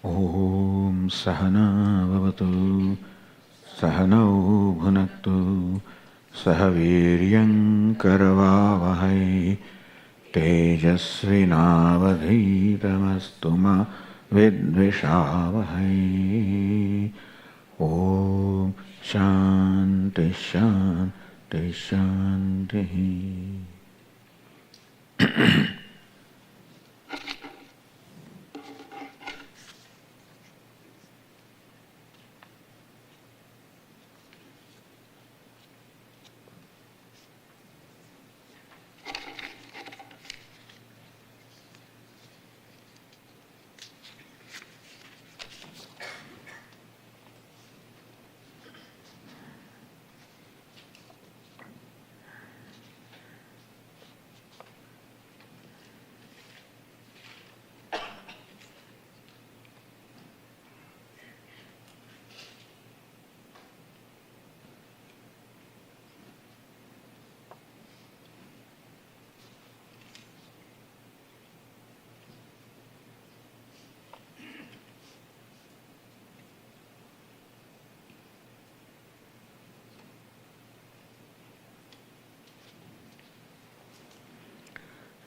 Om Sahana Vavatu Sahanau Bhunaktu Sahaviryam Karavavahai Tejasvinavadhitamastu ma Vidvishavahai. Om Shanti Shanti Shanti.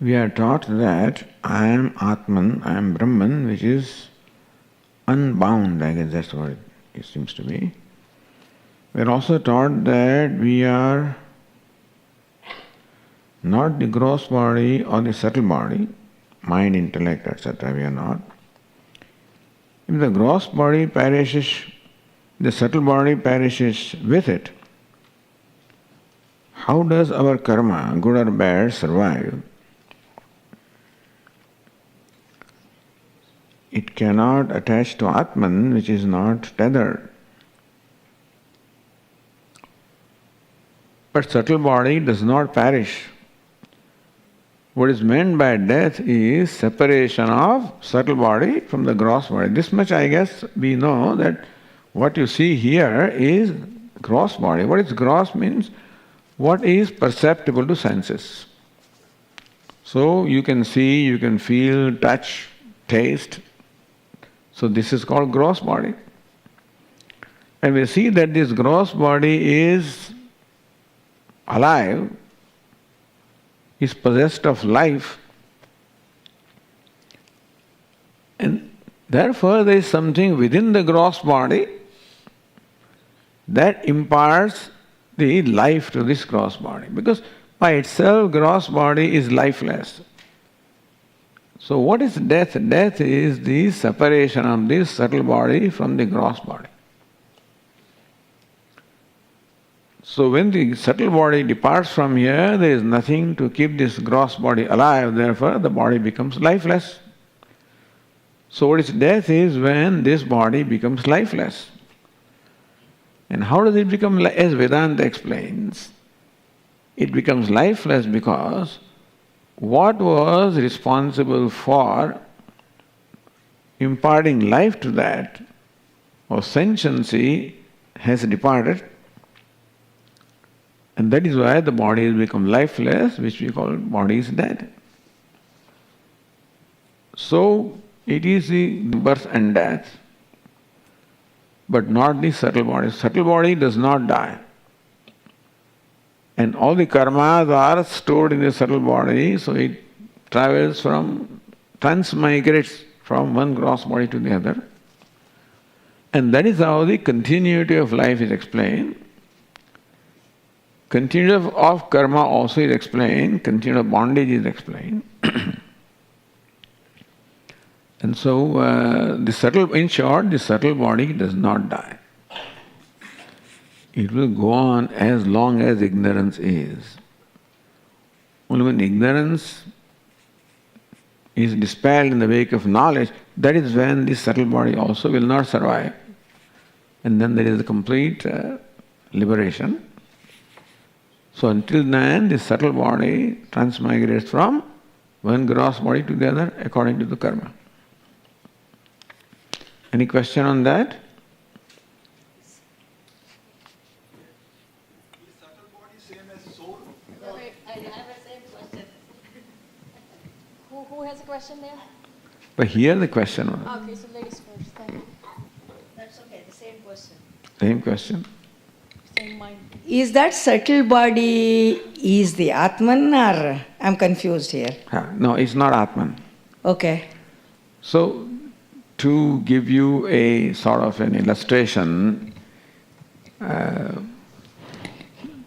We are taught that I am Atman, I am Brahman, which is unbound, I guess that's what it seems to be. We are also taught that we are not the gross body or the subtle body, mind, intellect, etc. We are not. If the gross body perishes, the subtle body perishes with it. How does our karma, good or bad, survive? It cannot attach to Atman, which is not tethered. But subtle body does not perish. What is meant by death is separation of subtle body from the gross body. This much I guess we know, that what you see here is gross body. What is gross means what is perceptible to senses. So you can see, you can feel, touch, taste. So this is called gross body. And we see that this gross body is alive, is possessed of life, and therefore there is something within the gross body that imparts the life to this gross body. Because by itself, gross body is lifeless. So what is death? Death is the separation of this subtle body from the gross body. So when the subtle body departs from here, there is nothing to keep this gross body alive, therefore the body becomes lifeless. So what is death is when this body becomes lifeless. And how does it become, as Vedanta explains, it becomes lifeless because what was responsible for imparting life to that, or sentiency, has departed, and that is why the body has become lifeless, which we call body is dead. So it is the birth and death, but not the subtle body. Subtle body does not die. And all the karmas are stored in the subtle body, so it transmigrates from one gross body to the other. And that is how the continuity of life is explained. Continuity of karma also is explained, continuity of bondage is explained. And so, in short, the subtle body does not die. It will go on as long as ignorance is. Only when ignorance is dispelled in the wake of knowledge, that is when the subtle body also will not survive. And then there is a complete liberation. So until then, the subtle body transmigrates from one gross body to the other according to the karma. Any question on that? Who has a question there? But here the question was. Okay, so ladies first. Thank you. That's okay, the same question. Same question. Same mind. Is that subtle body is the Atman, or I'm confused here? No, it's not Atman. Okay. So, to give you a sort of an illustration,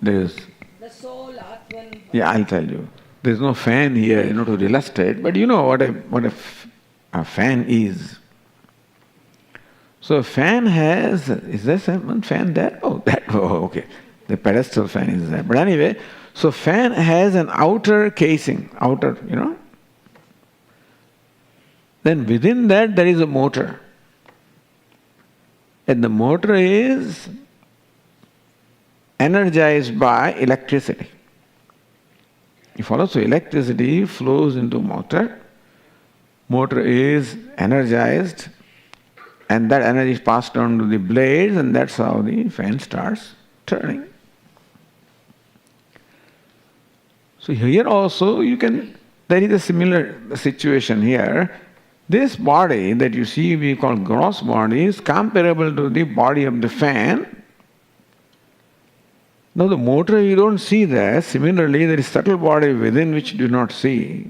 there's… The soul, Atman. Yeah, I'll tell you. There's no fan here, to illustrate, but you know what a fan is. So a fan has… Is there one fan there? Oh, that… Oh, okay. The pedestal fan is there. But anyway, so fan has an outer casing, Then within that there is a motor. And the motor is energized by electricity. You follow? So electricity flows into motor. Motor is energized, and that energy is passed on to the blades, and that's how the fan starts turning. So here also there is a similar situation here. This body that you see we call gross body is comparable to the body of the fan. Now the motor you don't see there. Similarly, there is subtle body within which you do not see.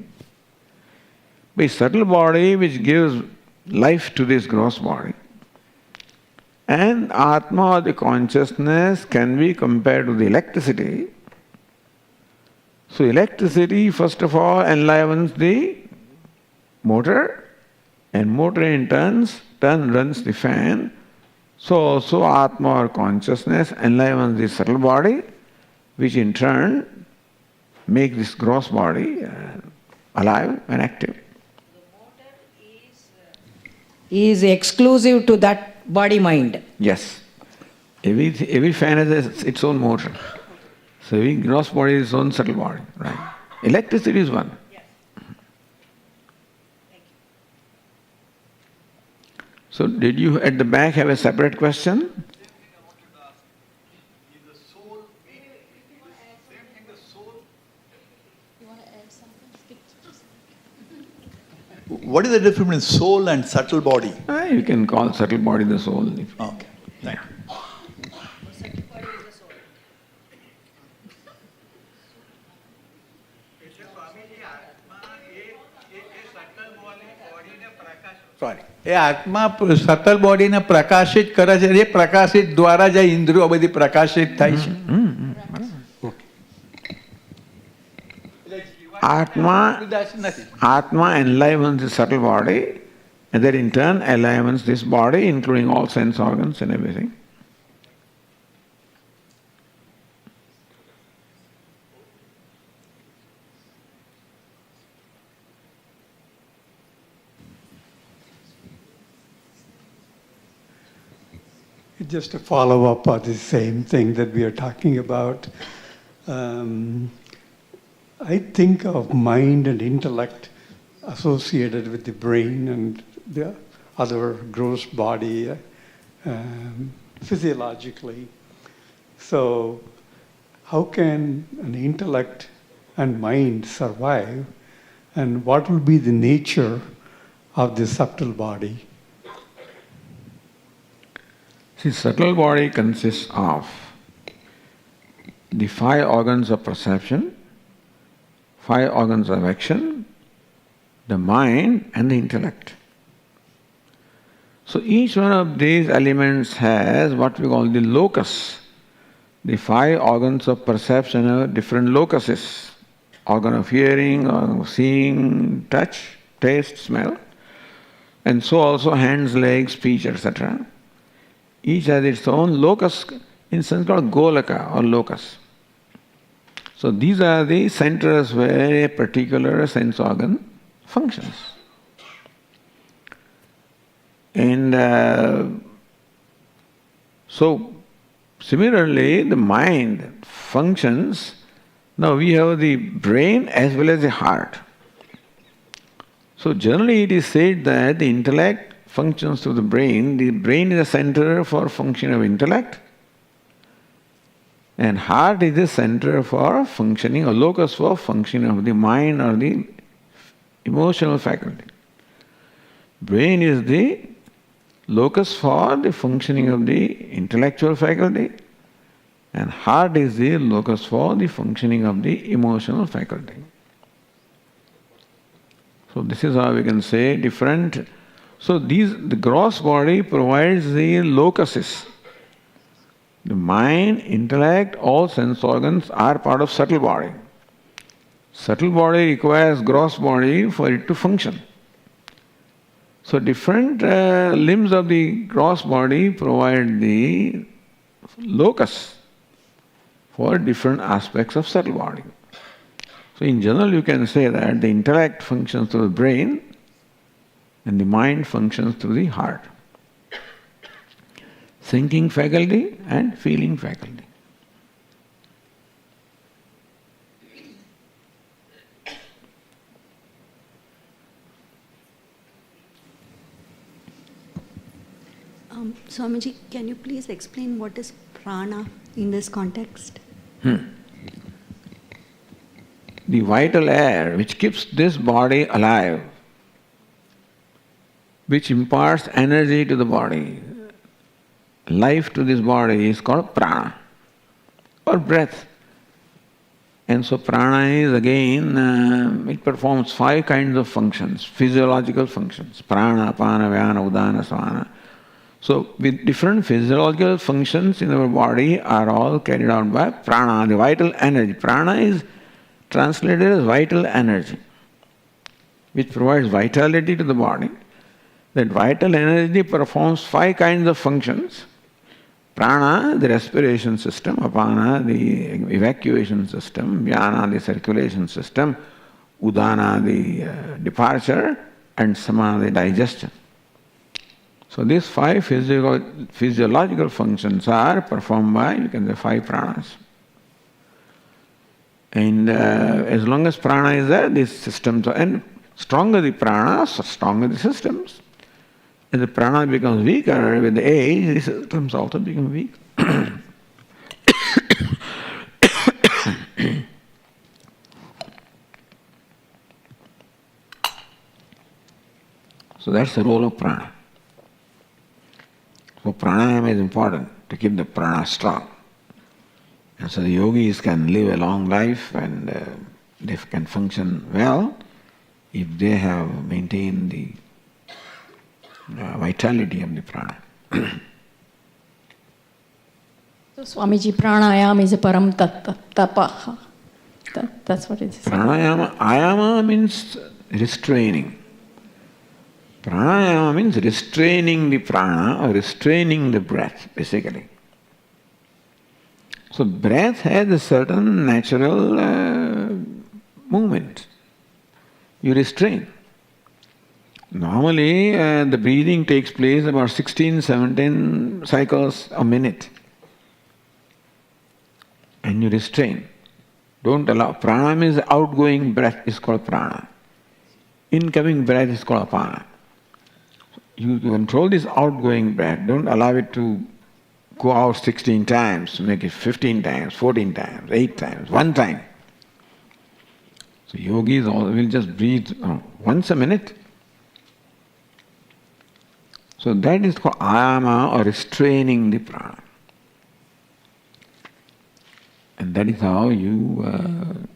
But subtle body which gives life to this gross body. And Atma, or the consciousness, can be compared to the electricity. So electricity first of all enlivens the motor, and motor in turn runs the fan. So also Atma or consciousness enlivens the subtle body, which in turn makes this gross body alive and active. The motor is exclusive to that body mind. Yes. Every fan has its own motor. So every gross body is its own subtle body. Right. Electricity is one. So did you at the back have a separate question? You want to add something? Speak to What is the difference between soul and subtle body? You can call subtle body the soul. Okay, thank you. Sorry એ આત્મા subtle બોડીને પ્રકાશિત કરે છે એ પ્રકાશિત દ્વારા જે ઇન્દ્રિયો બધી પ્રકાશિત થાય છે. Atma enlivens the subtle body, and that in turn enlivens this body, including all sense organs and everything. Just a follow-up on the same thing that we are talking about. I think of mind and intellect associated with the brain and the other gross body physiologically. So how can an intellect and mind survive, and what will be the nature of the subtle body? See, subtle body consists of the 5 organs of perception, 5 organs of action, the mind and the intellect. So each one of these elements has what we call the locus. The 5 organs of perception have different locuses. Organ of hearing, organ of seeing, touch, taste, smell. And so also hands, legs, speech, etc. Each has its own locus, in sense called golaka or locus. So these are the centers where a particular sense organ functions. And so similarly the mind functions. Now we have the brain as well as the heart. So generally it is said that the intellect functions through the brain. The brain is a center for function of intellect, and heart is the center for functioning, or locus for functioning of the mind or the emotional faculty. Brain is the locus for the functioning of the intellectual faculty, and heart is the locus for the functioning of the emotional faculty. So this is how we can say different. So the gross body provides the locuses. The mind, intellect, all sense organs are part of subtle body. Subtle body requires gross body for it to function. So different limbs of the gross body provide the locus for different aspects of subtle body. So in general you can say that the intellect functions through the brain and the mind functions through the heart. Thinking faculty and feeling faculty. Swamiji, can you please explain what is prana in this context? The vital air which keeps this body alive, which imparts energy to the body, life to this body, is called prana or breath. And so prana is again, it performs 5 kinds of functions, physiological functions: prana, apana, vyana, udana, samana. So with different physiological functions in our body are all carried out by prana, the vital energy. Prana is translated as vital energy, which provides vitality to the body. That vital energy performs 5 kinds of functions. Prana, the respiration system; apana, the evacuation system; vyana, the circulation system; udana, the departure; and samana, the digestion. So these 5 physiological functions are performed by, you can say, 5 pranas. And as long as prana is there, these systems are, and stronger the prana, stronger the systems. As the prana becomes weaker with the age, the systems also become weak. So that's the role of prana. So pranayama is important to keep the prana strong. And so the yogis can live a long life and they can function well if they have maintained the vitality of the prana. So Swamiji, pranayama is a param tapaha. That's what it is. Pranayama, ayama means restraining. Pranayama means restraining the prana or restraining the breath, basically. So breath has a certain natural movement. You restrain. Normally the breathing takes place about 16, 17 cycles a minute. And you restrain. Don't allow. Prana means outgoing breath is called prana. Incoming breath is called apana. You control this outgoing breath. Don't allow it to go out 16 times, make it 15 times, 14 times, 8 times, 1 time. So yogis will just breathe once a minute. So that is called ayama, or restraining the prana. And that is how you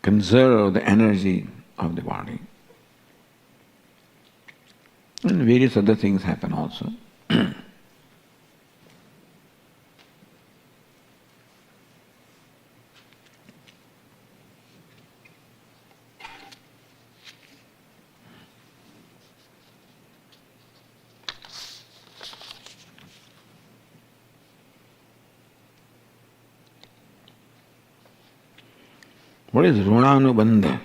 conserve the energy of the body. And various other things happen also. What is runanubandha?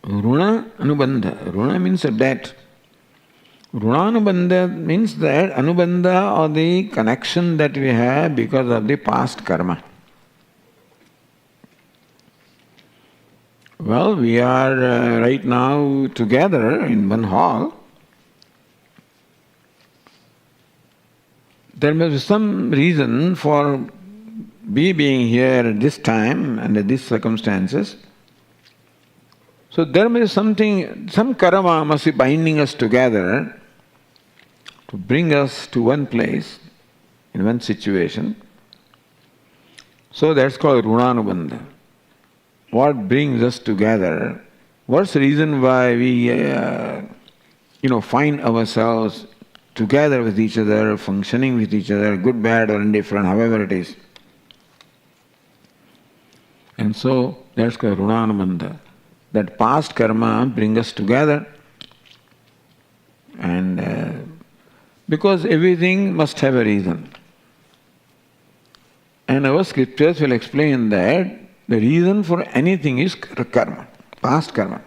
Runa anubandha. Runa means a debt. Runanubandha means that anubandha, or the connection that we have because of the past karma. Well, we are right now together in one hall, there must be some reason for we being here at this time under these circumstances. So there must be something, some karma must be binding us together to bring us to one place, in one situation. So that's called runanubandha. What brings us together? What's the reason why we find ourselves together with each other, functioning with each other, good, bad or indifferent, however it is. And so that's called runanubandha. That past karma brings us together, and because everything must have a reason. And our scriptures will explain that the reason for anything is karma, past karma.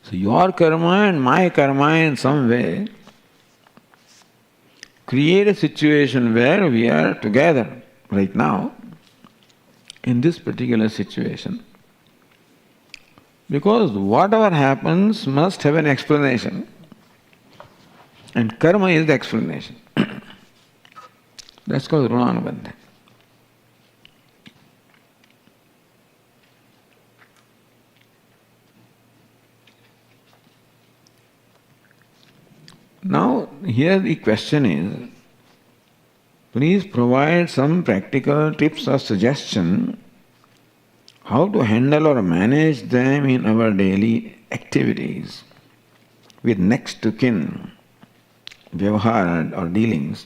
So your karma and my karma in some way create a situation where we are together right now in this particular situation. Because whatever happens must have an explanation, and karma is the explanation. That's called runanubandha. Now, here the question is, please provide some practical tips or suggestion how to handle or manage them in our daily activities with next to kin, vyavahara or dealings.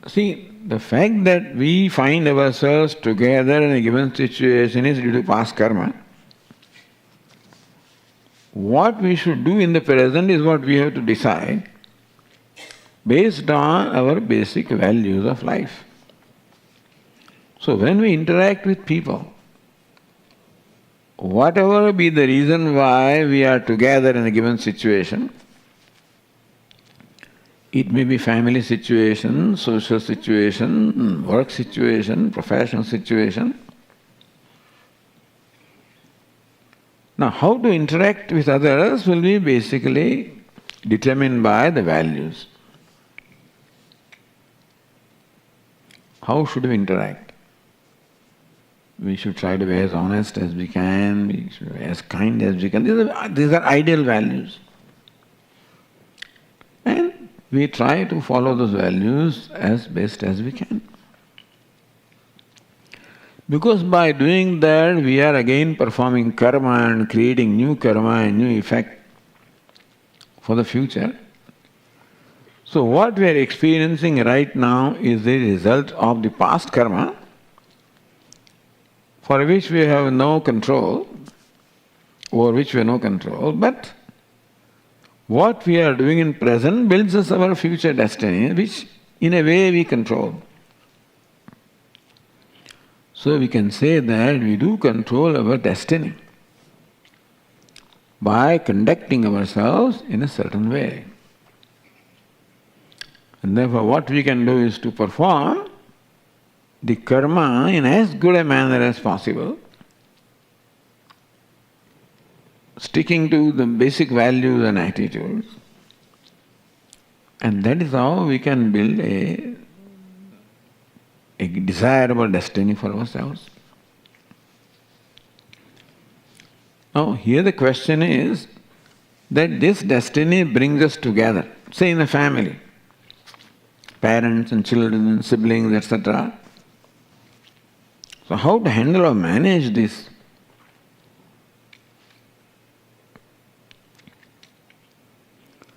See, the fact that we find ourselves together in a given situation is due to past karma. What we should do in the present is what we have to decide based on our basic values of life. So when we interact with people, whatever be the reason why we are together in a given situation, it may be family situation, social situation, work situation, professional situation. Now, how to interact with others will be basically determined by the values. How should we interact? We should try to be as honest as we can, we should be as kind as we can. These are ideal values. And we try to follow those values as best as we can. Because by doing that, we are again performing karma and creating new karma and new effect for the future. So what we are experiencing right now is the result of the past karma, for which we have no control, over which we have no control, but what we are doing in present builds us our future destiny, which in a way we control. So we can say that we do control our destiny by conducting ourselves in a certain way. And therefore what we can do is to perform the karma in as good a manner as possible, sticking to the basic values and attitudes, and that is how we can build a desirable destiny for ourselves. Now here the question is that this destiny brings us together, say in a family, parents and children and siblings, etc. So how to handle or manage this?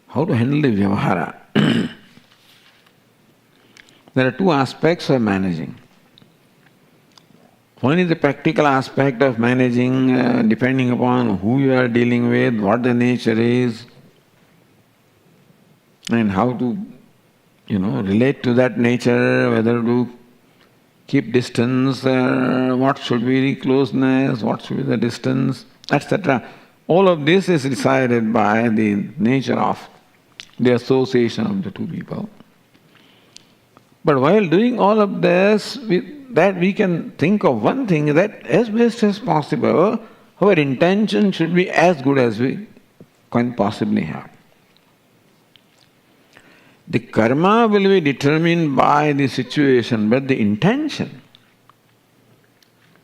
How to handle the vyavahara? There are two aspects of managing. One is the practical aspect of managing, depending upon who you are dealing with, what the nature is, and how to, relate to that nature, whether to keep distance, what should be the closeness, what should be the distance, etc. All of this is decided by the nature of the association of the two people. But while doing all of this, we can think of one thing, that as best as possible, our intention should be as good as we can possibly have. The karma will be determined by the situation, but the intention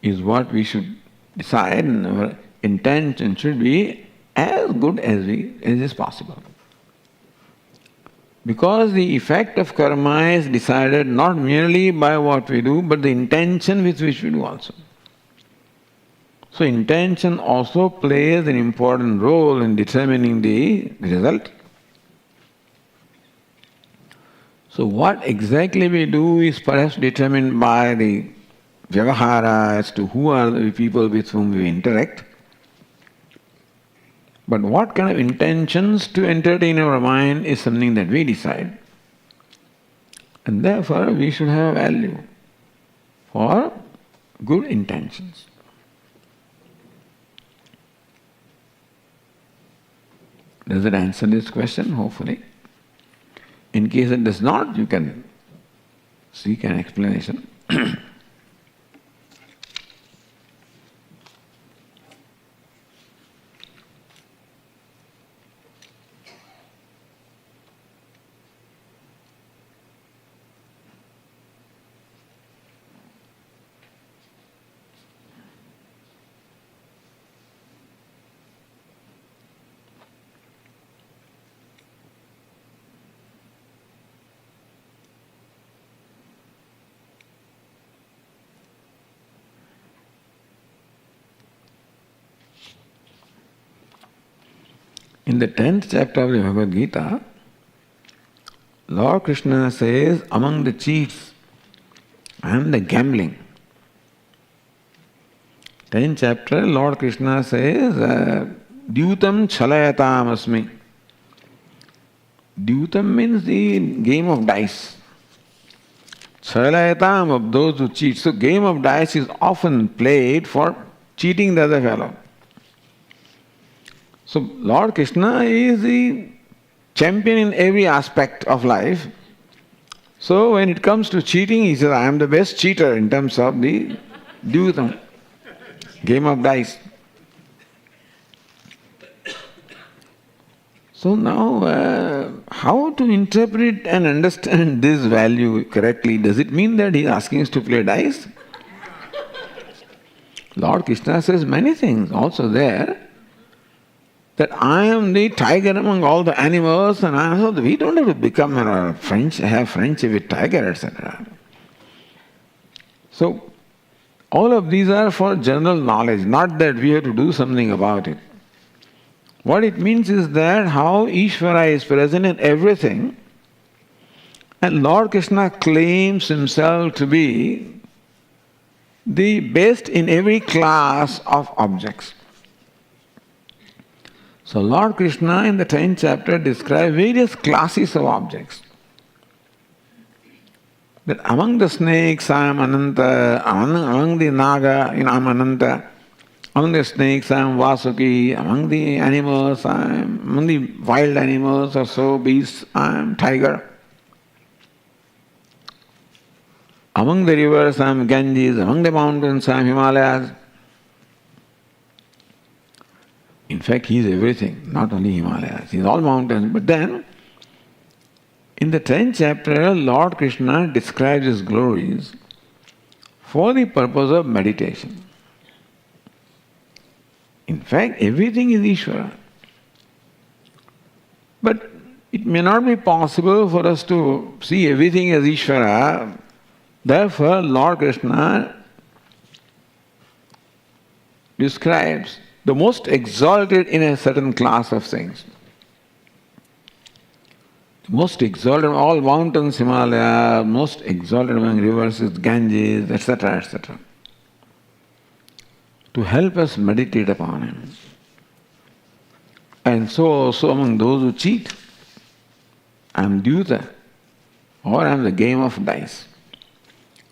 is what we should decide, and our intention should be as good as is possible. Because the effect of karma is decided not merely by what we do, but the intention with which we do also. So intention also plays an important role in determining the result. So what exactly we do is perhaps determined by the vyavahara as to who are the people with whom we interact. But what kind of intentions to entertain our mind is something that we decide. And therefore we should have value for good intentions. Does it answer this question? Hopefully. In case it does not, you can seek an explanation. In the 10th chapter of the Bhagavad Gita, Lord Krishna says, among the cheats and the gambling. 10th chapter, Lord Krishna says, Dyutam chalayatam asmi. Dyutam means the game of dice. Chalayatam, of those who cheat. So game of dice is often played for cheating the other fellow. So Lord Krishna is the champion in every aspect of life. So when it comes to cheating, he says, I am the best cheater in terms of the Dyutam, game of dice. So now, how to interpret and understand this value correctly? Does it mean that he is asking us to play dice? Lord Krishna says many things also there. That I am the tiger among all the animals, and we don't have to become have friendship with tiger, etc. So, all of these are for general knowledge, not that we have to do something about it. What it means is that how Ishvara is present in everything, and Lord Krishna claims himself to be the best in every class of objects. So Lord Krishna in the 10th chapter describes various classes of objects. That among the snakes I am Ananta, among the Naga I am Ananta, among the snakes I am Vasuki, among the animals among the wild animals or so, beasts I am tiger. Among the rivers I am Ganges, among the mountains I am Himalayas. In fact, he is everything, not only Himalayas, he is all mountains. But then, in the 10th chapter, Lord Krishna describes his glories for the purpose of meditation. In fact, everything is Ishvara. But it may not be possible for us to see everything as Ishvara. Therefore, Lord Krishna describes the most exalted in a certain class of things. The most exalted of all mountains, Himalaya, most exalted among rivers is Ganges, etc., etc. To help us meditate upon him. And so also among those who cheat, I am Dyuta, or I am the game of dice.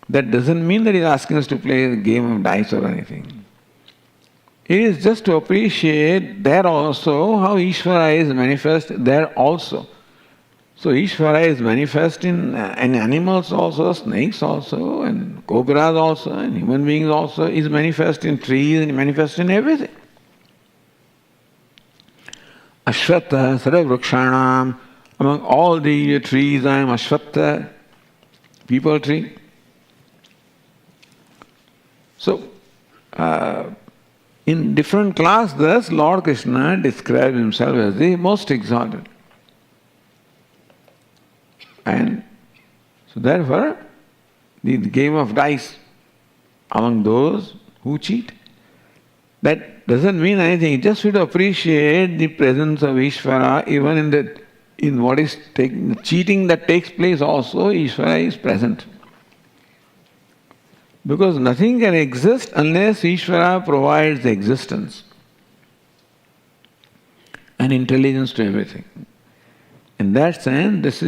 That doesn't mean that he is asking us to play the game of dice or anything. It is just to appreciate there also how Ishvara is manifest there also. So Ishvara is manifest in animals also, snakes also, and cobras also, and human beings also, is manifest in trees and manifest in everything. Ashwatha, Sarvavrukshanam, among all the trees I am Ashwatha, people tree. So, in different class, thus Lord Krishna describes himself as the most exalted. And so therefore, the game of dice among those who cheat, that doesn't mean anything. Just to appreciate the presence of Ishvara, even in what is cheating that takes place also, Ishvara is present. Because nothing can exist unless Ishvara provides the existence and intelligence to everything. In that sense,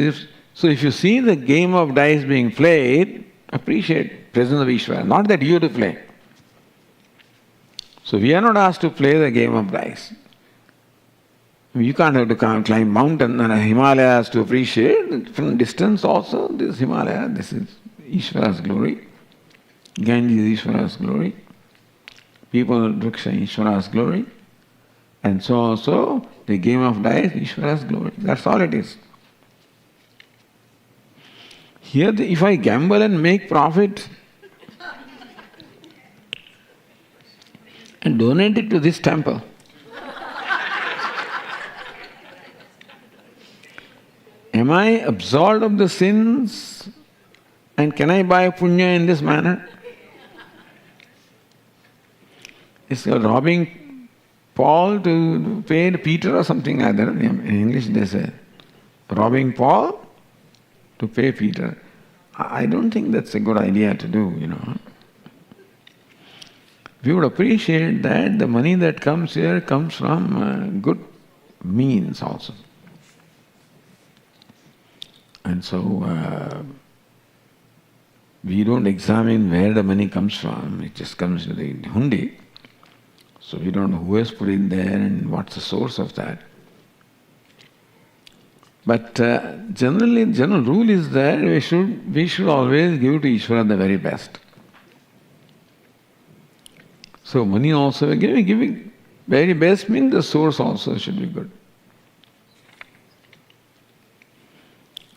so if you see the game of dice being played, appreciate presence of Ishvara, not that you have to play. So we are not asked to play the game of dice. You can't have to climb mountain and Himalayas to appreciate. From distance also, this Himalaya, this is Ishvara's glory. Ganges is Ishvara's glory. People, Vriksha, Ishvara's glory. And so also, the game of dice, Ishvara's glory. That's all it is. Here, if I gamble and make profit and donate it to this temple, am I absolved of the sins and can I buy punya in this manner? It's robbing Paul to pay Peter or something like that. In English they say, robbing Paul to pay Peter. I don't think that's a good idea to do, We would appreciate that the money that comes here comes from good means also. And so we don't examine where the money comes from. It just comes to the hundi. So we don't know who has put it there and what's the source of that. But general rule is that we should always give to Ishvara the very best. So money also, giving very best means the source also should be good.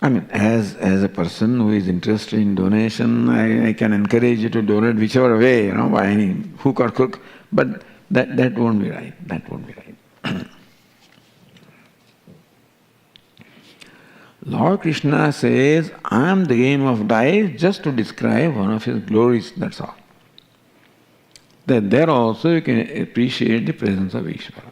I mean, as a person who is interested in donation, I can encourage you to donate whichever way, by any hook or crook, but that won't be right. That won't be right. Lord Krishna says, I am the game of dice, just to describe one of his glories, that's all. That there also you can appreciate the presence of Ishvara.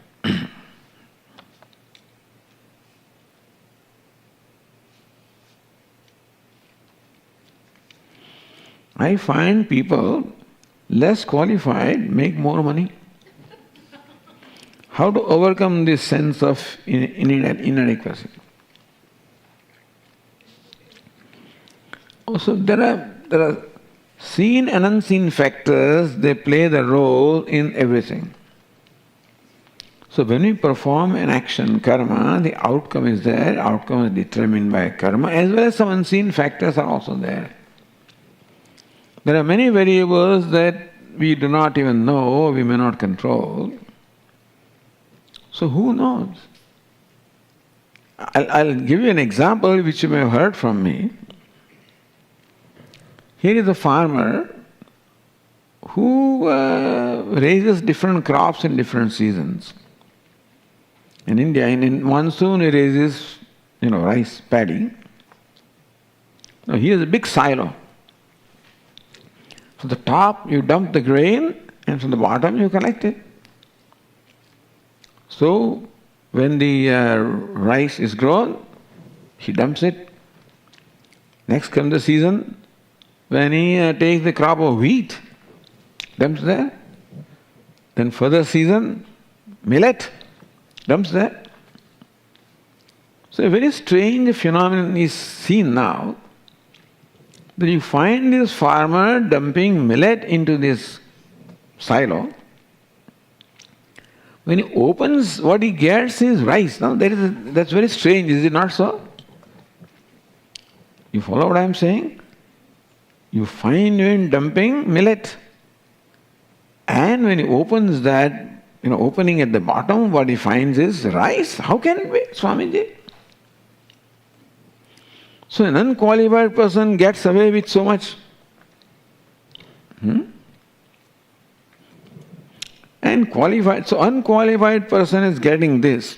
I find people less qualified make more money. How to overcome this sense of inadequacy? Also, there are seen and unseen factors, they play the role in everything. So when we perform an action, karma, the outcome is there, outcome is determined by karma, as well as some unseen factors are also there. There are many variables that we do not even know, we may not control. So who knows? I'll give you an example which you may have heard from me. Here is a farmer who raises different crops in different seasons. In India, in monsoon he raises, rice, paddy. Now he has a big silo. From the top you dump the grain and from the bottom you collect it. So when the rice is grown, he dumps it. Next comes the season when he takes the crop of wheat, dumps there. Then further season, millet, dumps there. So a very strange phenomenon is seen now, that you find this farmer dumping millet into this silo. When he opens, what he gets is rice. Now that's very strange, is it not so? You follow what I am saying? You find him dumping millet. And when he opens that opening at the bottom, what he finds is rice. How can it be, Swamiji? So an unqualified person gets away with so much. And unqualified person is getting this.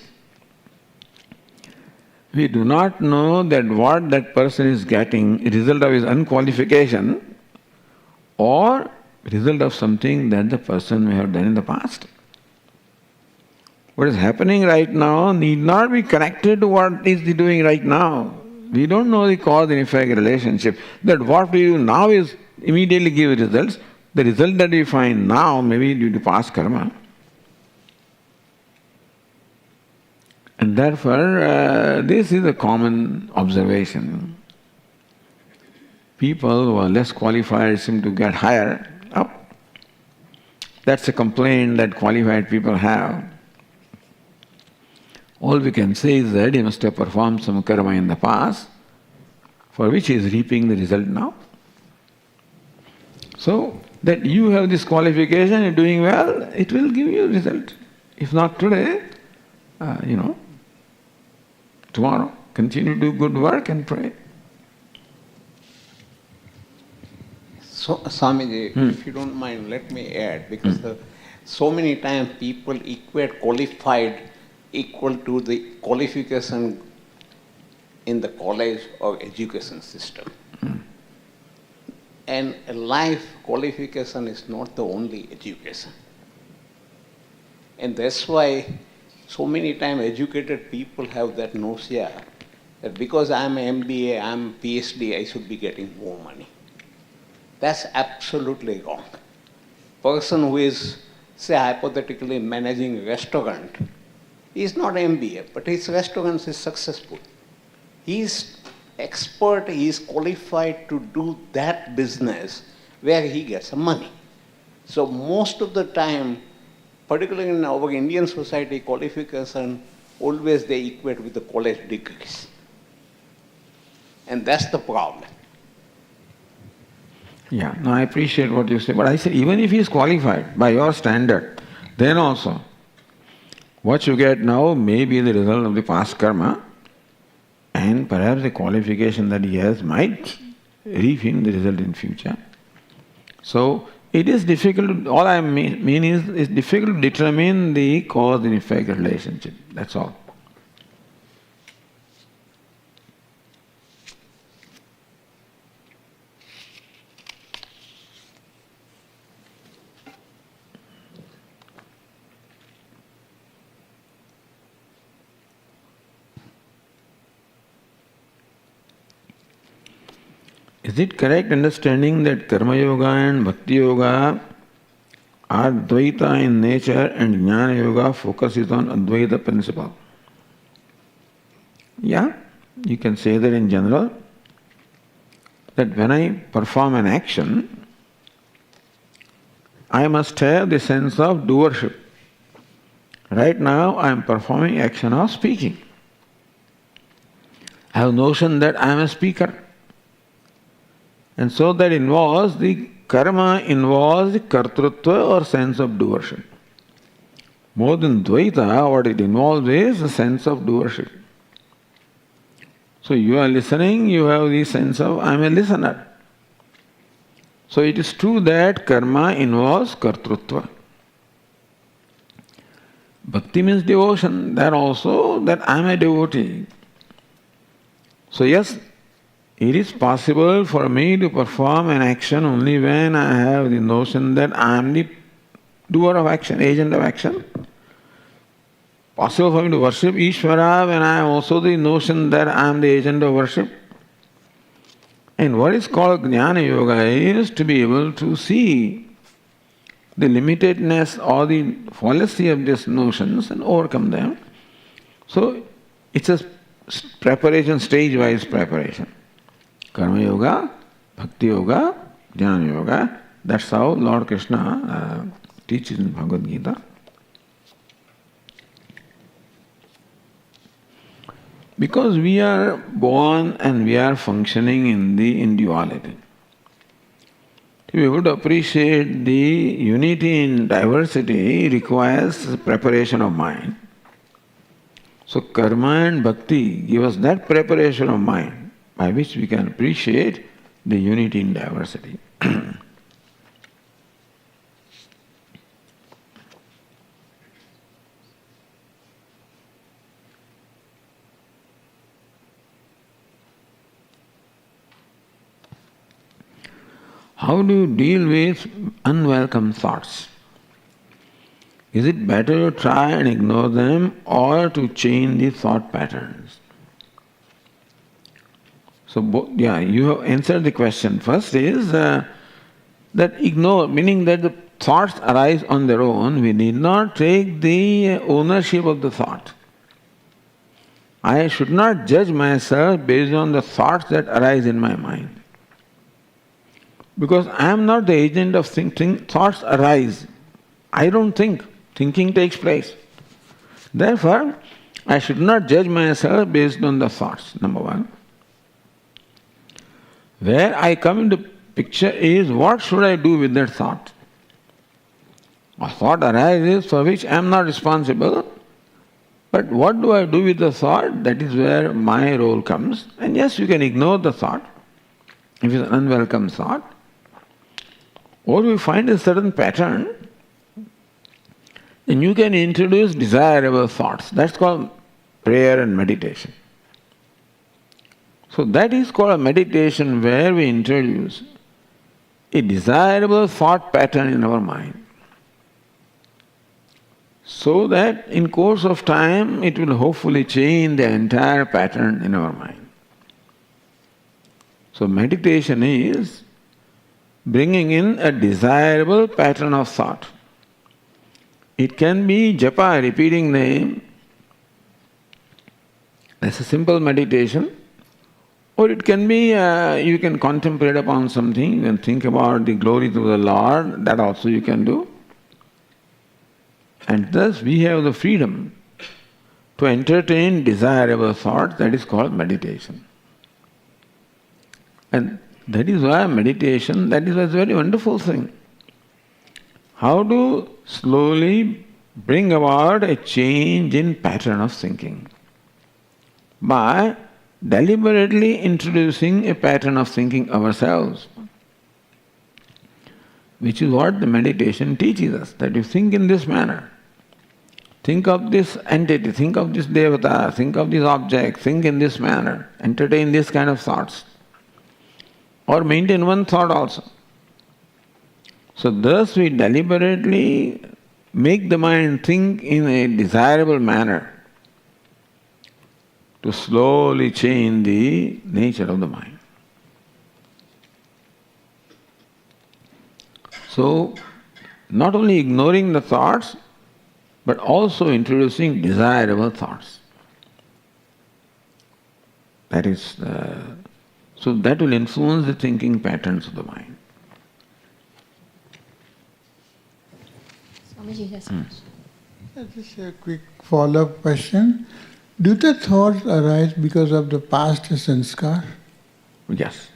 We do not know that what that person is getting, a result of his unqualification or result of something that the person may have done in the past. What is happening right now need not be connected to what is he doing right now. We don't know the cause and effect relationship. That what we do now is immediately give results. The result that we find now may be due to past karma. And therefore, this is a common observation. People who are less qualified seem to get higher up. That's a complaint that qualified people have. All we can say is that he must have performed some karma in the past, for which he is reaping the result now. So, that you have this qualification, you're doing well, it will give you a result. If not today, tomorrow, continue to do good work and pray. So, Swamiji, if you don't mind, let me add, because so many times people equate qualified equal to the qualification in the college or education system. And a life qualification is not the only education. And that's why so many times educated people have that notion that because I'm an MBA, I'm PhD, I should be getting more money. That's absolutely wrong. Person who is, say, hypothetically managing a restaurant, he is not MBA, but his restaurant is successful. He is expert, he is qualified to do that business where he gets some money. So most of the time, particularly in our Indian society, qualification, always they equate with the college degrees. And that's the problem. Yeah, no, I appreciate what you say, but I said even if he is qualified by your standard, then also what you get now may be the result of the past karma, and perhaps the qualification that he has might reap him the result in future. So it is difficult, all I mean is it's difficult to determine the cause and effect relationship, that's all. Is it correct understanding that Karma Yoga and Bhakti Yoga are Dvaita in nature and Jnana Yoga focuses on Advaita principle? Yeah, you can say that in general, that when I perform an action, I must have the sense of doership. Right now I am performing action of speaking. I have notion that I am a speaker. And so that involves the karma involves the kartrutva or sense of doership. More than Dvaita, what it involves is the sense of doership. So you are listening, you have the sense of I am a listener. So it is true that karma involves kartrutva. Bhakti means devotion, that also that I am a devotee. So yes, it is possible for me to perform an action only when I have the notion that I am the doer of action, agent of action. Possible for me to worship Ishvara when I have also the notion that I am the agent of worship. And what is called Jnana Yoga is to be able to see the limitedness or the fallacy of these notions and overcome them. So it's a preparation, stage-wise preparation. Karma Yoga, Bhakti Yoga, Jnana Yoga. That's how Lord Krishna teaches in Bhagavad Gita. Because we are born and we are functioning in the individuality. we would appreciate the unity in diversity requires preparation of mind. So karma and bhakti give us that preparation of mind by which we can appreciate the unity in diversity. How do you deal with unwelcome thoughts? Is it better to try and ignore them or to change the thought patterns? So, you have answered the question. First is that ignore, meaning that the thoughts arise on their own. We need not take the ownership of the thought. I should not judge myself based on the thoughts that arise in my mind. Because I am not the agent of thinking, thoughts arise. I don't think, thinking takes place. Therefore, I should not judge myself based on the thoughts, number one. Where I come into picture is what should I do with that thought? A thought arises for which I am not responsible, but what do I do with the thought? That is where my role comes. And yes, you can ignore the thought if it's an unwelcome thought. Or you find a certain pattern, then you can introduce desirable thoughts. That's called prayer and meditation. So that is called a meditation where we introduce a desirable thought pattern in our mind. So that in course of time it will hopefully change the entire pattern in our mind. So meditation is bringing in a desirable pattern of thought. It can be japa, repeating name. That's a simple meditation. Or it can be, you can contemplate upon something, you can think about the glories of the Lord, that also you can do. And thus we have the freedom to entertain desirable thoughts, that is called meditation. And that is why meditation, that is a very wonderful thing. How to slowly bring about a change in pattern of thinking? By deliberately introducing a pattern of thinking ourselves, which is what the meditation teaches us, that you think in this manner. Think of this entity, think of this devata, think of this object, think in this manner, entertain this kind of thoughts. Or maintain one thought also. So thus we deliberately make the mind think in a desirable manner to slowly change the nature of the mind. So, not only ignoring the thoughts, but also introducing desirable thoughts. That is, so that will influence the thinking patterns of the mind. Swamiji has a question. Just a quick follow-up question. Do the thoughts arise because of the past sanskar? Yes.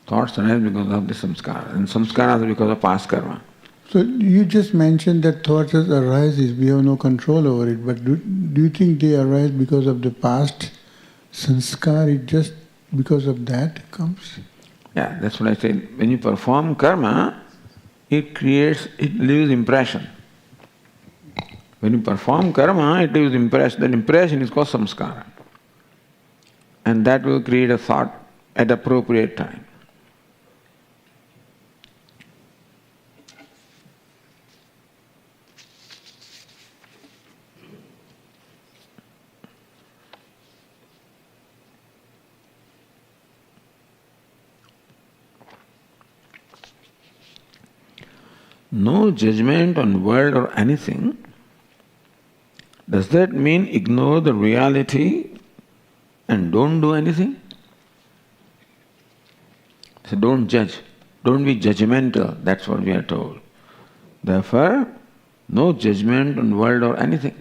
Thoughts arise because of the samskara, and samskara is because of past karma. So you just mentioned that thoughts arises, we have no control over it, but do you think they arise because of the past sanskar? It just because of that comes? Yeah, that's what I said. When you perform karma, it leaves impression. When you perform karma, it leaves impression. That impression is called samskara. And that will create a thought at appropriate time. No judgment on world or anything. Does that mean ignore the reality and don't do anything? So don't judge. Don't be judgmental. That's what we are told. Therefore, no judgment on world or anything.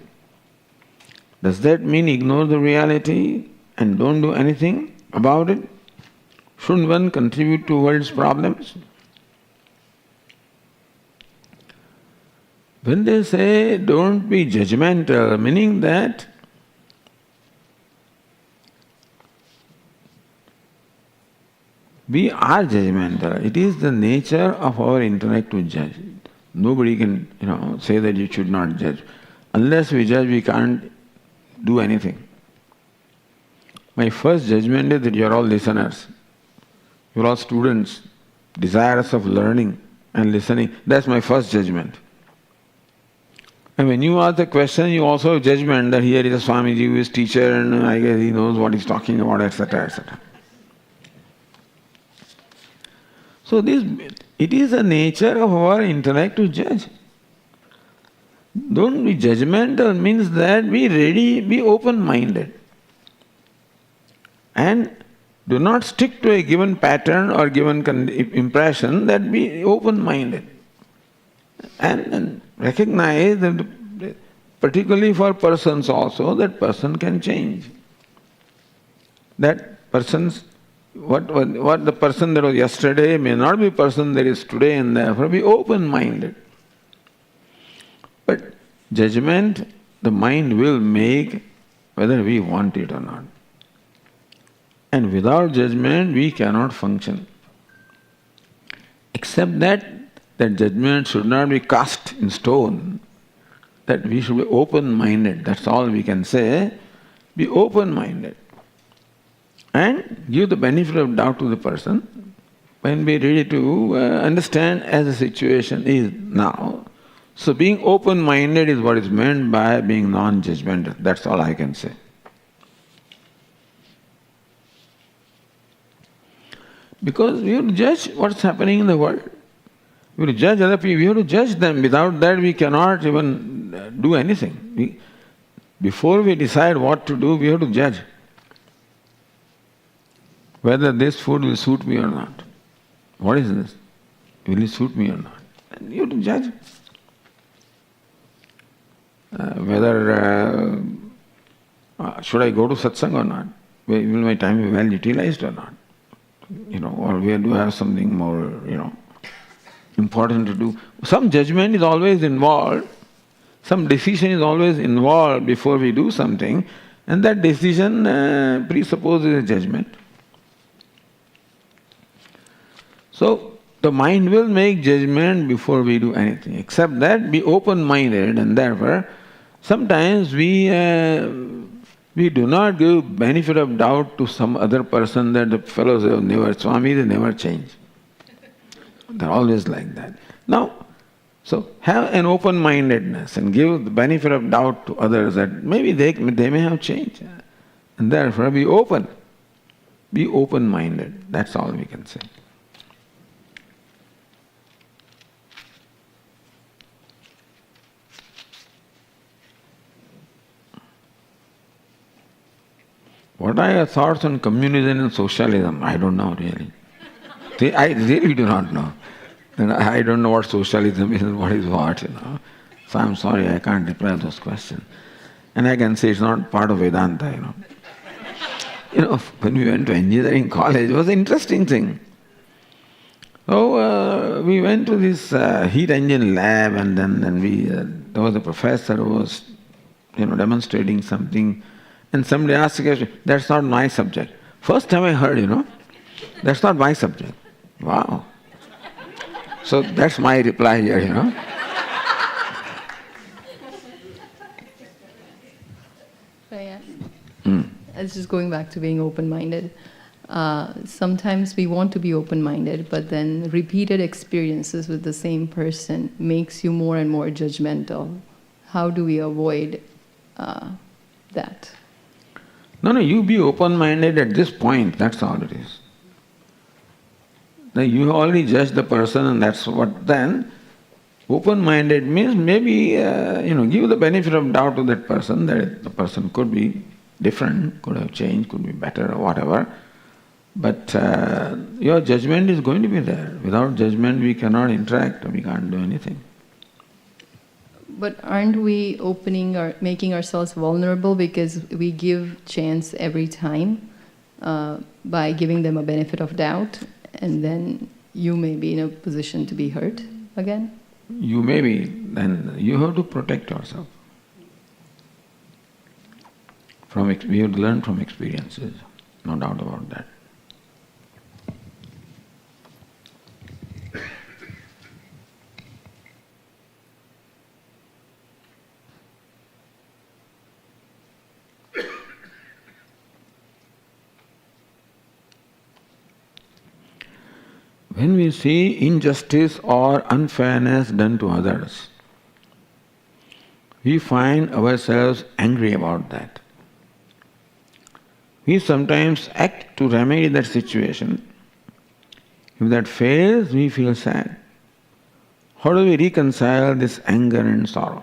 Does that mean ignore the reality and don't do anything about it? Shouldn't one contribute to world's problems? When they say don't be judgmental, meaning that we are judgmental. It is the nature of our intellect to judge. Nobody can, say that you should not judge. Unless we judge, we can't do anything. My first judgment is that you are all listeners. You are all students, desirous of learning and listening. That's my first judgment. And when you ask the question, you also have judgment that here is a Swamiji who is teacher and I guess he knows what he's talking about, etc., etc. So it is the nature of our intellect to judge. Don't be judgmental means that be open-minded. And do not stick to a given pattern or given impression, that be open-minded. And recognize that, particularly for persons also, that person can change. That person's, what the person that was yesterday may not be person that is today, and therefore be open-minded. But judgment, the mind will make whether we want it or not. And without judgment, we cannot function. Except that judgment should not be cast in stone, that we should be open-minded. That's all we can say. Be open-minded. And give the benefit of doubt to the person and be ready to understand as the situation is now. So being open-minded is what is meant by being non-judgmental. That's all I can say. Because we have to judge what's happening in the world. We have to judge other people, we have to judge them. Without that we cannot even do anything. Before we decide what to do, we have to judge whether this food will suit me or not. What is this? Will it suit me or not? And you have to judge. Whether should I go to Satsang or not? Will my time be well utilized or not? Or where do I have something more, important to do? Some judgment is always involved. Some decision is always involved before we do something, and that decision presupposes a judgment. So, the mind will make judgment before we do anything, except that be open-minded, and therefore sometimes we do not give benefit of doubt to some other person that the fellows have never, Swami, they never change. They're always like that. Now, so have an open-mindedness and give the benefit of doubt to others that maybe they may have changed. And therefore be open. Be open-minded. That's all we can say. What are your thoughts on communism and socialism? I don't know really. I really do not know. I don't know what socialism is and what is what, So I'm sorry, I can't reply to those questions. And I can say it's not part of Vedanta, When we went to engineering college, it was an interesting thing. So we went to this heat engine lab, and then there was a professor who was, demonstrating something. And somebody asked a question, that's not my subject. First time I heard, that's not my subject. Wow. So that's my reply here, It's just going back to being open-minded. Sometimes we want to be open-minded, but then repeated experiences with the same person makes you more and more judgmental. How do we avoid that? No, you be open-minded at this point, that's all it is. Now you already judge the person, and that's what then. Open-minded means maybe, give the benefit of doubt to that person, that the person could be different, could have changed, could be better or whatever. But your judgment is going to be there. Without judgment we cannot interact, we can't do anything. But aren't we opening or making ourselves vulnerable because we give chance every time by giving them a benefit of doubt, and then you may be in a position to be hurt again? you may be, then you have to protect yourself. We have to learn from experiences, no doubt about that. When we see injustice or unfairness done to others, we find ourselves angry about that. We sometimes act to remedy that situation. If that fails, we feel sad. How do we reconcile this anger and sorrow?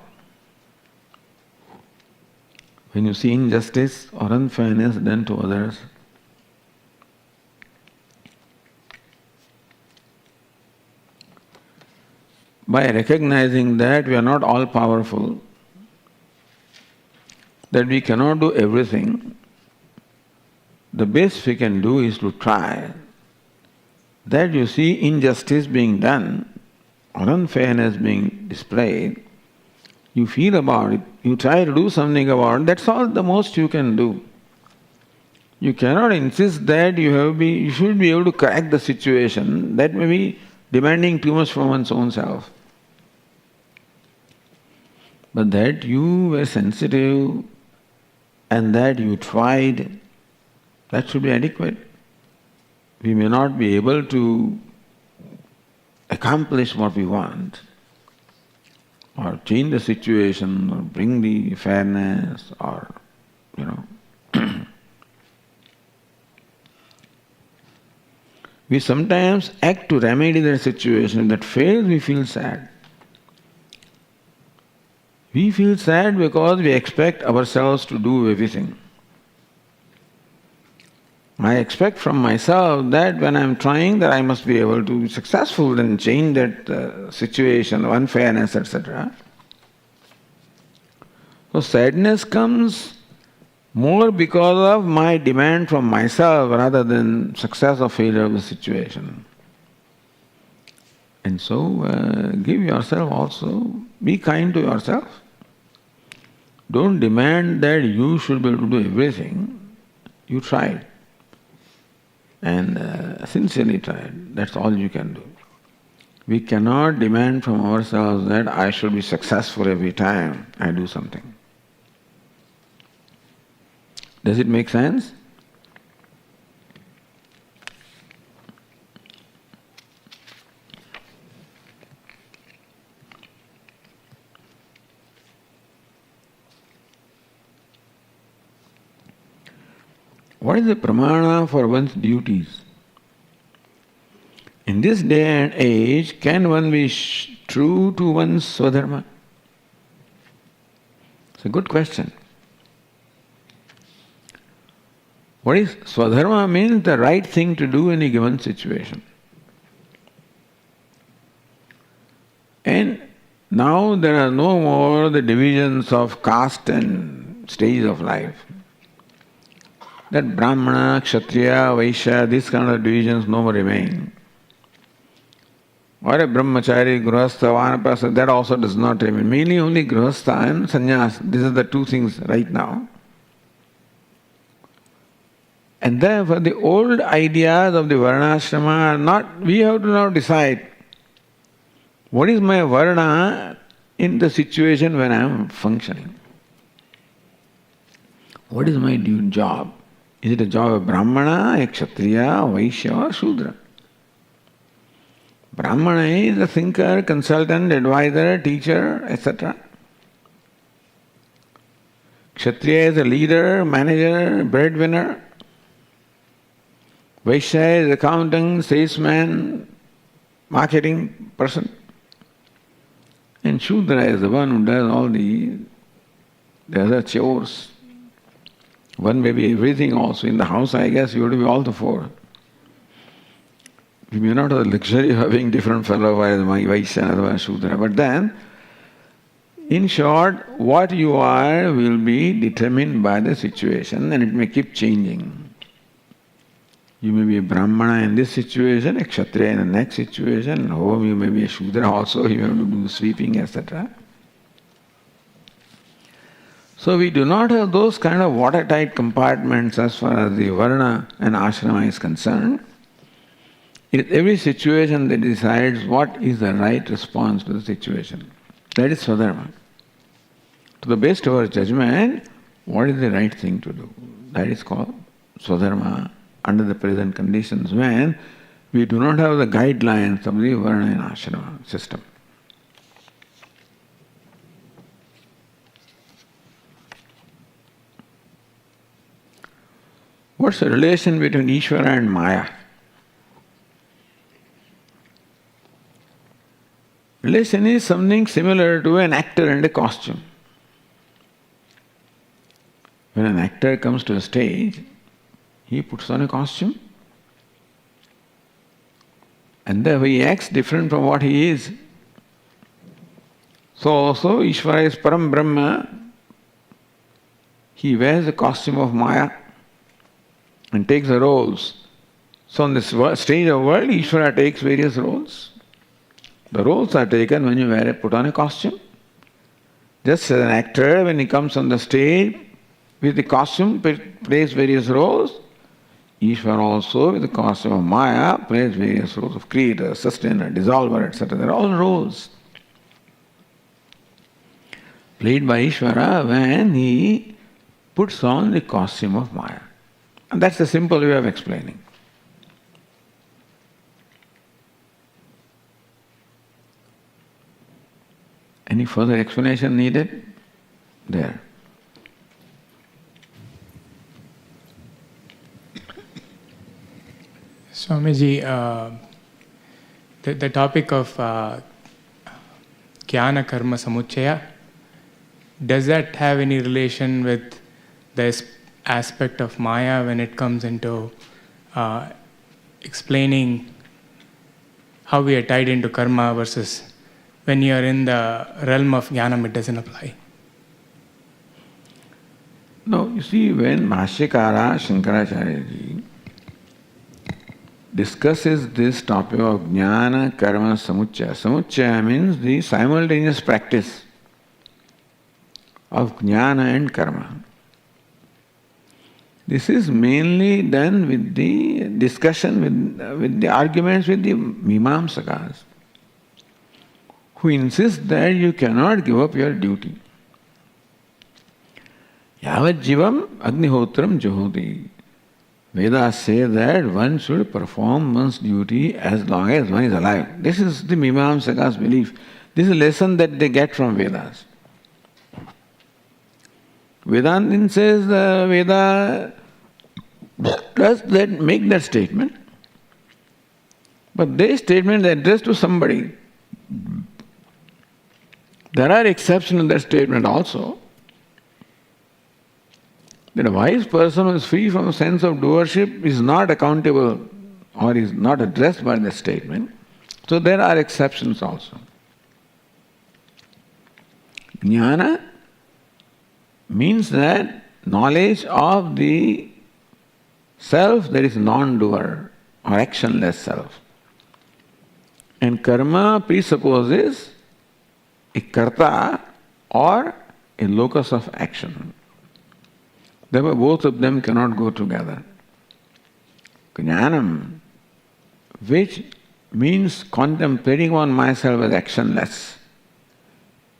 When you see injustice or unfairness done to others, by recognizing that we are not all powerful, that we cannot do everything, the best we can do is to try. That you see injustice being done or unfairness being displayed, you feel about it, you try to do something about it, that's all the most you can do. You cannot insist that you should be able to correct the situation. That may be demanding too much from one's own self. But that you were sensitive and that you tried, that should be adequate. We may not be able to accomplish what we want, or change the situation, or bring the fairness, or, we sometimes act to remedy that situation. If that fails, we feel sad. We feel sad because we expect ourselves to do everything. I expect from myself that when I am trying, that I must be able to be successful and change that situation of unfairness, etc. So sadness comes more because of my demand from myself rather than success or failure of the situation. And so give yourself also, be kind to yourself. Don't demand that you should be able to do everything. You tried. And sincerely tried. That's all you can do. We cannot demand from ourselves that I should be successful every time I do something. Does it make sense? What is the pramana for one's duties? In this day and age, can one be true to one's swadharma? It's a good question. What is swadharma? Means the right thing to do in a given situation. And now there are no more the divisions of caste and stages of life. That Brahmana, Kshatriya, Vaishya, these kind of divisions no more remain. Or a Brahmachari, Grihastha, Vanaprastha, that also does not remain. Mainly only Grihastha and Sannyas. These are the two things right now. And therefore the old ideas of the Varnashrama are not, we have to now decide what is my Varna in the situation when I am functioning. What is my job? Is it a job of Brahmana, a Kshatriya, Vaishya or Shudra? Brahmana is a thinker, consultant, advisor, teacher, etc. Kshatriya is a leader, manager, breadwinner. Vaishya is accountant, salesman, marketing person. And Shudra is the one who does all the other chores. One may be everything also. In the house, I guess, you have to be all the four. We may not have the luxury of having different fellow Vaishya and otherwise Shudra. But then, in short, what you are will be determined by the situation and it may keep changing. You may be a Brahmana in this situation, a Kshatriya in the next situation, and home you may be a Shudra also, you have to do the sweeping, etc. So we do not have those kind of watertight compartments as far as the Varna and Ashrama is concerned. In every situation that decides what is the right response to the situation. That is Swadharma. To the best of our judgment, what is the right thing to do? That is called Swadharma under the present conditions when we do not have the guidelines of the Varna and Ashrama system. What's the relation between Ishvara and Maya? Relation is something similar to an actor and a costume. When an actor comes to a stage, he puts on a costume and then he acts different from what he is. So also Ishvara is Param Brahma. He wears the costume of Maya and takes the roles. So on this stage of world, Ishvara takes various roles. The roles are taken when you put on a costume. Just as an actor, when he comes on the stage with the costume, plays various roles. Ishvara also, with the costume of Maya, plays various roles of creator, sustainer, dissolver, etc. They're all roles played by Ishvara when he puts on the costume of Maya. And that's the simple way of explaining. Any further explanation needed? There. Swamiji, the topic of Jnana Karma Samuchaya, does that have any relation with this aspect of Maya when it comes into explaining how we are tied into karma versus when you are in the realm of Jnanam, it doesn't apply? No, you see, when Bhashyakara Shankaracharya ji discusses this topic of Jnana Karma Samuchaya, Samuchaya means the simultaneous practice of Jnana and Karma. This is mainly done with the discussion, with the arguments with the Mimamsakas, who insist that you cannot give up your duty. Yavat jivam agnihotram juhoti. Vedas say that one should perform one's duty as long as one is alive. This is the Mimamsakas' belief. This is a lesson that they get from Vedas. Vedanta says Veda does that make that statement, but their statement is addressed to somebody. There are exceptions to that statement also. That a wise person who is free from a sense of doership is not accountable or is not addressed by the statement. So there are exceptions also. Jnana means that knowledge of the self that is non-doer or actionless self. And karma presupposes a karta or a locus of action. Therefore, both of them cannot go together. Jnanam, which means contemplating on myself as actionless,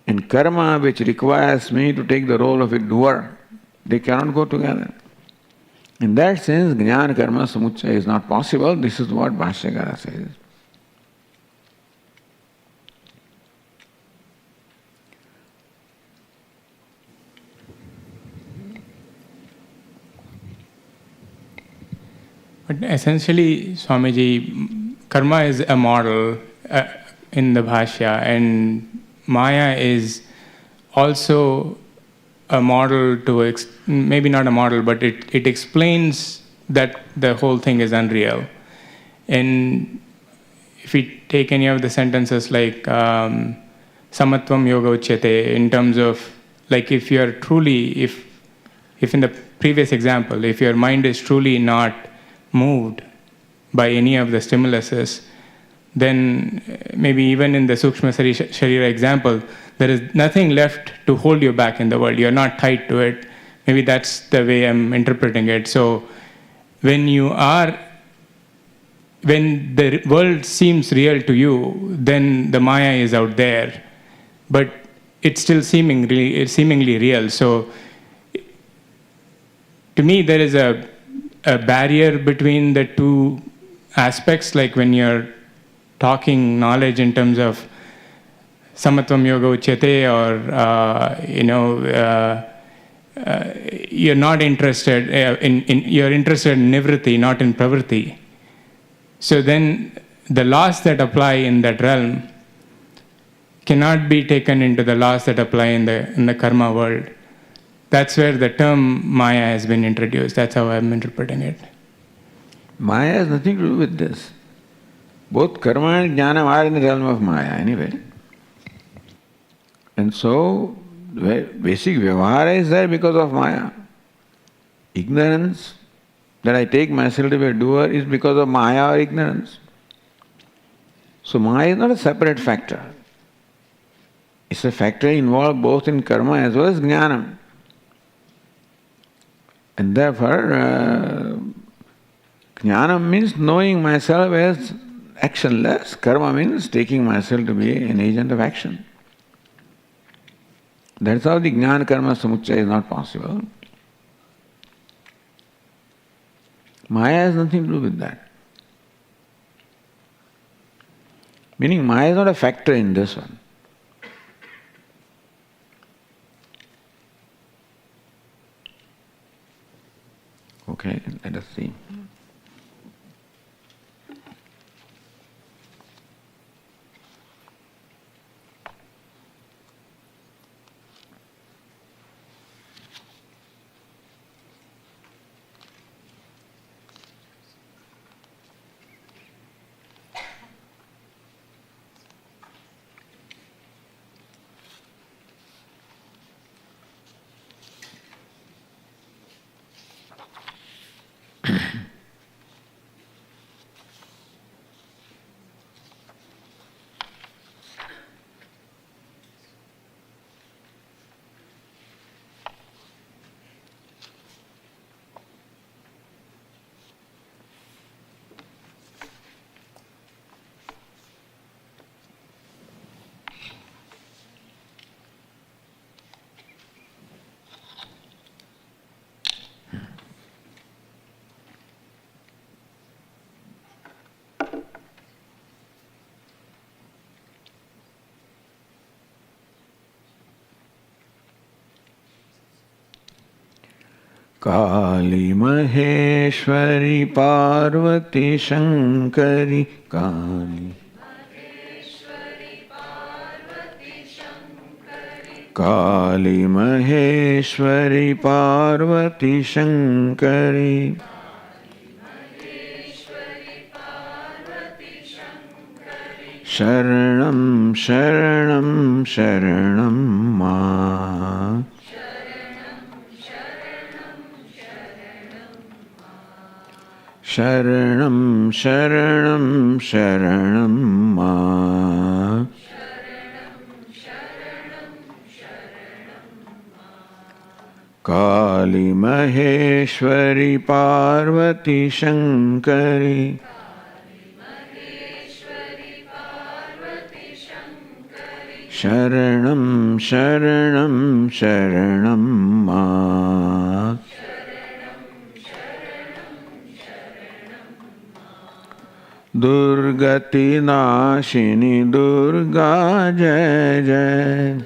and karma, which requires me to take the role of a doer, they cannot go together. In that sense, Jnana Karma Samuchaya is not possible. This is what Bhashyakara says. But essentially, Swamiji, karma is a model in the Bhashya, and Maya is also a model to, maybe not a model, but it explains that the whole thing is unreal. And if we take any of the sentences like Samatvam Yoga Uchyate, in terms of, like, if you are truly, if in the previous example, if your mind is truly not moved by any of the stimuluses, then maybe even in the Sukshma Sharira example, there is nothing left to hold you back in the world. You're not tied to it. Maybe that's the way I'm interpreting it. So when the world seems real to you, then the Maya is out there, but it's still seemingly real. So to me, there is a barrier between the two aspects, like when you're talking knowledge in terms of samatvam yoga uchyate, or you're not interested you're interested in nivritti, not in pravritti. So then the laws that apply in that realm cannot be taken into the laws that apply in the karma world. That's where the term Maya has been introduced. That's how I'm interpreting it. Maya has nothing to do with this. Both karma and jnana are in the realm of Maya anyway. And so, basic vyavahara is there because of Maya. Ignorance, that I take myself to be a doer, is because of Maya or ignorance. So Maya is not a separate factor. It's a factor involved both in karma as well as jnana. And therefore, jnana means knowing myself as actionless. Karma means taking myself to be an agent of action. That's how the jnana karma samuccaya is not possible. Maya has nothing to do with that. Meaning Maya is not a factor in this one. Okay, let us see. काली महेश्वरी पार्वती शंकरी काली काली महेश्वरी पार्वती शंकरी शरणं शरणं शरणं मां शरणं शरणं शरणं मां काली महेश्वरी पार्वती शंकरी शरणं शरणं शरणं मां दुर्गति नाशिनी दुर्गा जय जय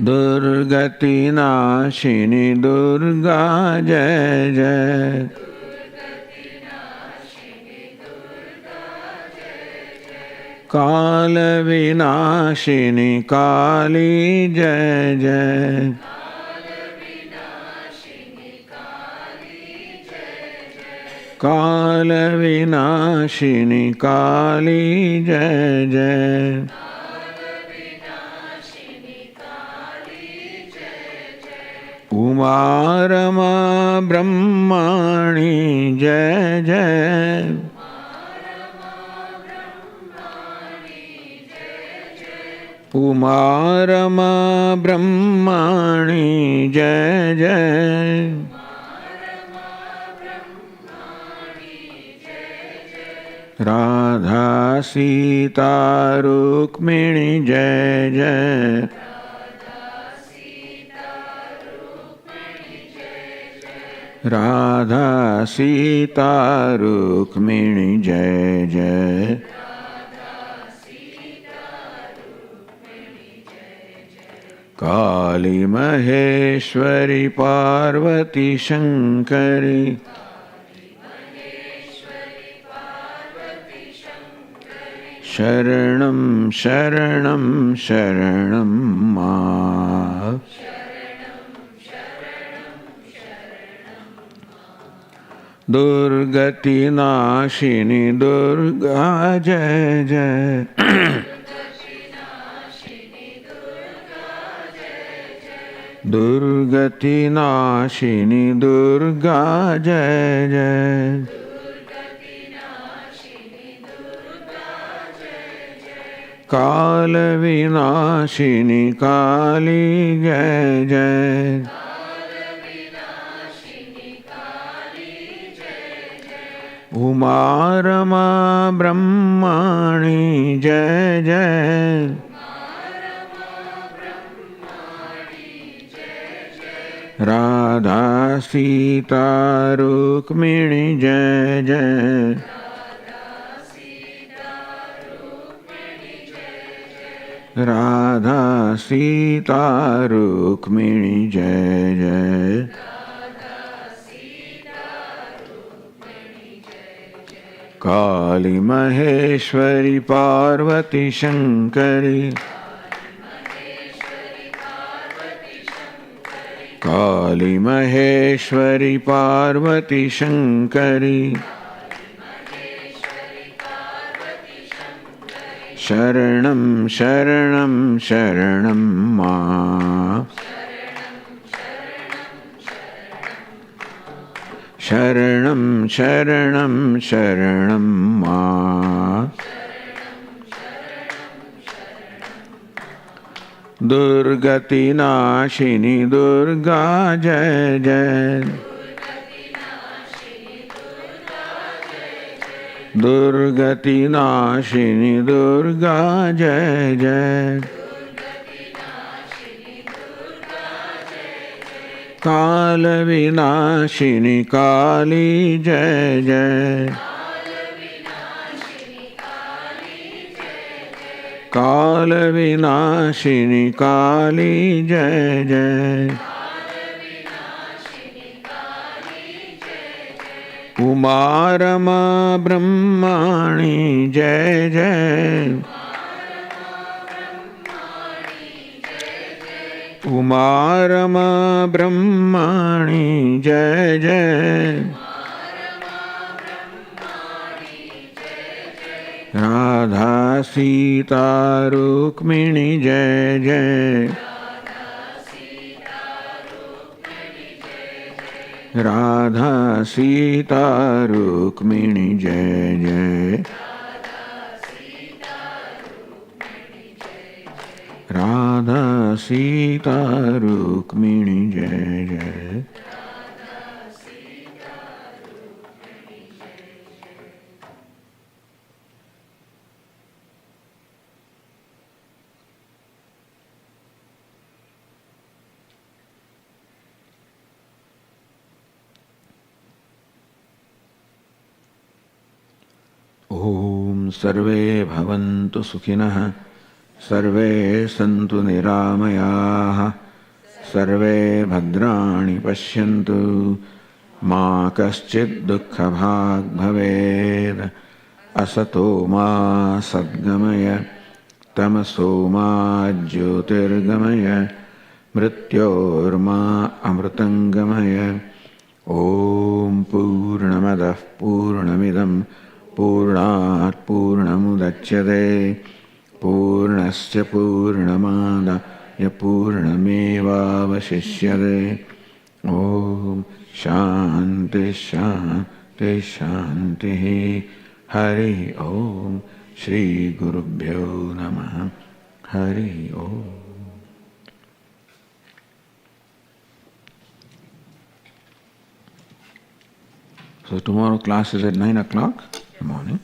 दुर्गति नाशिनी दुर्गा जय जय काल विनाशिनी काली जय जय काल विनाशिनी काली जय जय उमारमा ब्रह्माणि जय जय। उमारमा ब्रह्माणि जय जय। राधा सीता रुक्मिणी जय जय। राधा सीता रुक्मिणी जय जय। काली महेश्वरी पार्वती शंकरी। शरणं शरणं शरणं मां। दुर्गति नाशिनी दुर्गा जय जय। दुर्गति नाशिनी दुर्गा जय जय। काल विनाशिनी काली जय जय। उमारमा ब्रह्माणि जय जय। राधा सीता रुक्मिणी जय जय। राधा सीता रुक्मिणी जय जय। काली महेश्वरी पार्वती शंकरी। काली महेश्वरी पार्वती शंकरी। शरणं शरणं शरणं मां। शरणं शरणं शरणं मां। दुर्गति नाशिनी दुर्गा जय जय। दुर्गति नाशिनी दुर्गा जय जय। काल विनाशिनी काली जय जय। काल विनाशिनी काली जय जय। उमारमा ब्रह्माणि जय जय। उमारमा ब्रह्माणि जय जय। राधा सीता रुक्मिणी जय जय। राधा सीता रुक्मिणी जय जय। राधा सीता रुक्मिणी जय जय। ओम सर्वे भवन्तु सुखिनः। सर्वे सन्तु निरामयाः। सर्वे भद्राणि पश्यन्तु। मा कश्चित् दुःखभाग् भवेत्। असतो मा सद्गमय। तमसो मा ज्योतिर्गमय। मृत्योर्मा अमृतङ्गमय। ॐ पूर्णमदः पूर्णमिदं पूर्णात् पूर्णमुदच्यते। पूर्णस्य पूर्णमादाय पूर्णमेवावशिष्यते। Om Shanti Shanti Shanti. Hari Om. Shri Gurubhyo Namaha. Hari Om. So tomorrow class is at 9 o'clock in the morning.